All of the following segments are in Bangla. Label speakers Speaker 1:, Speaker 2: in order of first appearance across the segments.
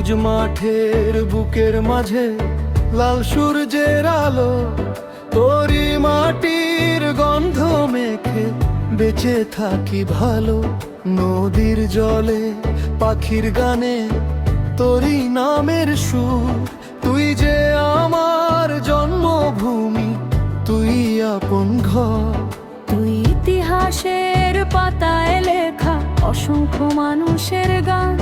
Speaker 1: সবুজ মাঠের বুকের মাঝে লাল সূর্যের আলো, তোরি মাটির গন্ধ মেখে বেঁচে থাকি ভালো। নদীর জলে পাখির গানে তোরি নামের সুর, তুই যে আমার জন্মভূমি, তুই আপন ঘর।
Speaker 2: তুই ইতিহাসের পাতায় লেখা অসংখ্য মানুষের গান,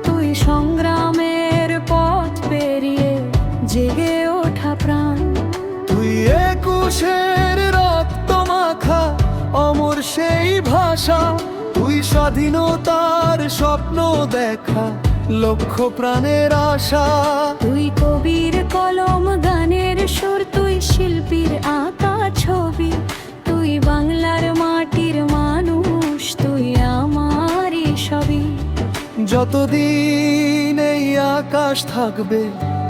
Speaker 2: তুই সংগ্রামের পথ পেরিয়ে জেগে ওঠা প্রাণ।
Speaker 1: তুই একুশের রক্ত মাখা অমর সেই ভাষা, তুই স্বাধীনতার স্বপ্ন দেখা লক্ষ প্রাণের আশা।
Speaker 2: তুই কবির কলম গানের সুর, তুই শিল্পীর আঁকা ছবি, তুই বাংলার মাটির মানুষ, তুই আমারই সবই।
Speaker 1: যতদিন এই আকাশ থাকবে,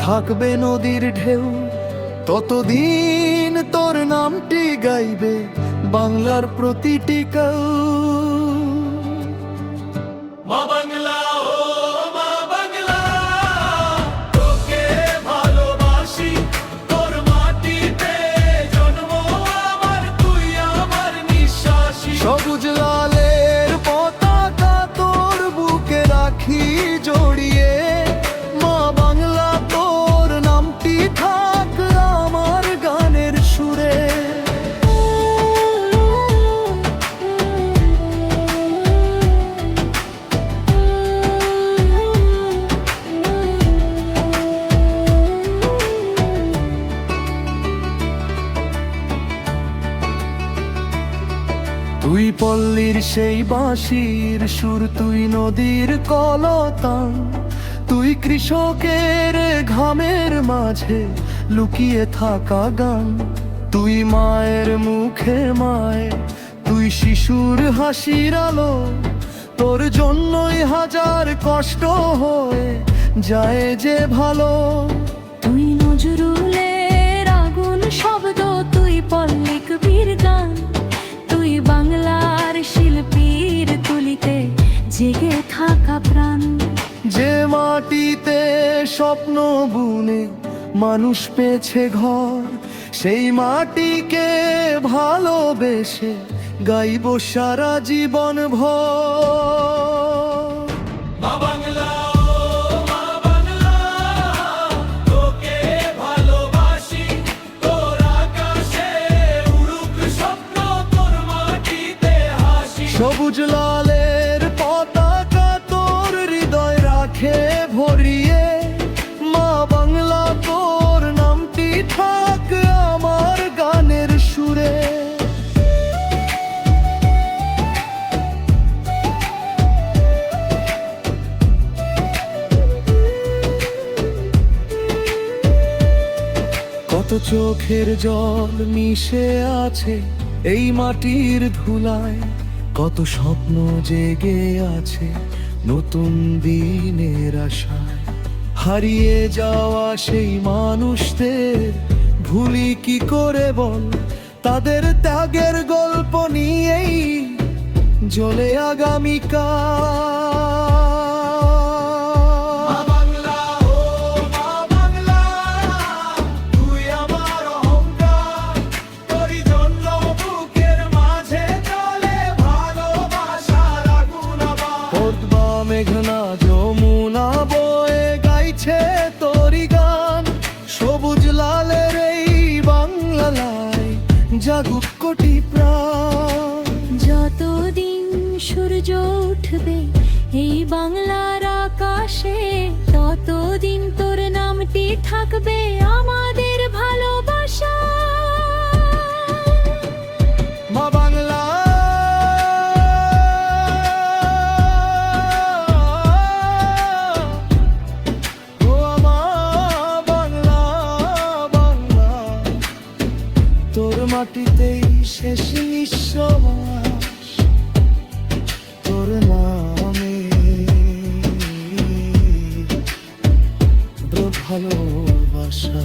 Speaker 1: থাকবে নদীর ঢেউ, ততদিন তোর নামটি গাইবে বাংলার প্রতিটি কেউ। মা বাংলা, ও মা বাংলা, তোকে ভালোবাসি, তোর মাটিতে জন্ম আমার, তুই আমার নিঃশ্বাসী। সবুজ লালের পতাকা তোর বুকে রাখি জড়িয়ে, মা বাংলা তোর নামটি থাক আমার গানের সুরে। তুই পল্লীর সেই বাঁশির সুর, তুই নদীর কলতান, তুই কৃষকের ঘামের মাঝে লুকিয়ে থাকা গান। তুই মায়ের মুখে মায়, তুই শিশুর হাসির আলো, তোর জন্যই হাজার কষ্ট হয়ে যায় যে ভালো।
Speaker 2: তুই নজরুলের আগুন শব্দ, তুই পল্লিক বীর গান, তুই বাংলার শিল্পীর তুলিতে জেগে থাকা প্রাণ।
Speaker 1: যে মাটিতে স্বপ্ন বুনে মানুষ পেয়েছে ঘর, সেই মাটিকে ভালোবেসে গাইব সারা জীবন ভর। মা বাংলা, ও মা বাংলা, তোকে ভালোবাসি, তোর আকাশে উড়ুক স্বপ্ন, তোর মাটিতে হাসি। সবুজ লালের পতাকা তোর হৃদয় রাখে ভরিয়ে, মা বাংলা তোর নামটি থাক আমার গানের সুরে। কত চোখের জল মিশে আছে এই মাটির ধুলায়, কত স্বপ্ন জেগে আছে নতুন দিনের আশায়। হারিয়ে যাওয়া সেই মানুষদের ভুলি কি করে বল, তাদের ত্যাগের গল্প নিয়েই জ্বলে আগামীকাল। মেঘনা যমুনা বয়ে গাইছে তোরি গান, সবুজ লালের এই বাংলায় জাগুক কোটি প্রাণ।
Speaker 2: যতদিন সূর্য উঠবে এই বাংলার আকাশে, ততদিন তোর নামটি থাকবে আমাদের ভালোবাসা।
Speaker 1: মা বাংলা, তোর মাটিতেই শেষ নিঃশ্বাস, তোর নামে ভালোবাসা।